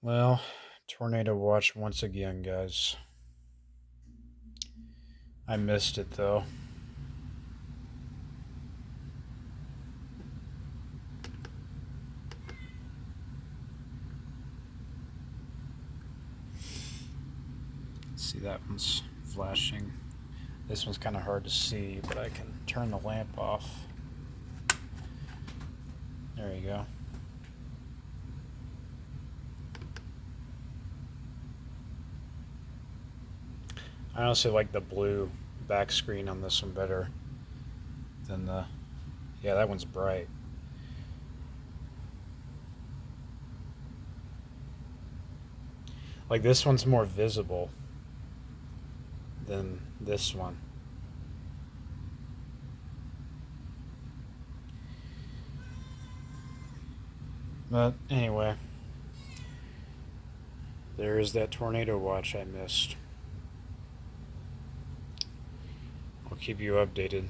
Well, tornado watch once again, guys. I missed it though. See, that one's flashing. This one's kind of hard to see, but I can turn the lamp off. There you go. I honestly like the blue back screen on this one better than the. Yeah, that one's bright. Like, this one's more visible than this one. But anyway, there is that tornado watch I missed. I'll keep you updated.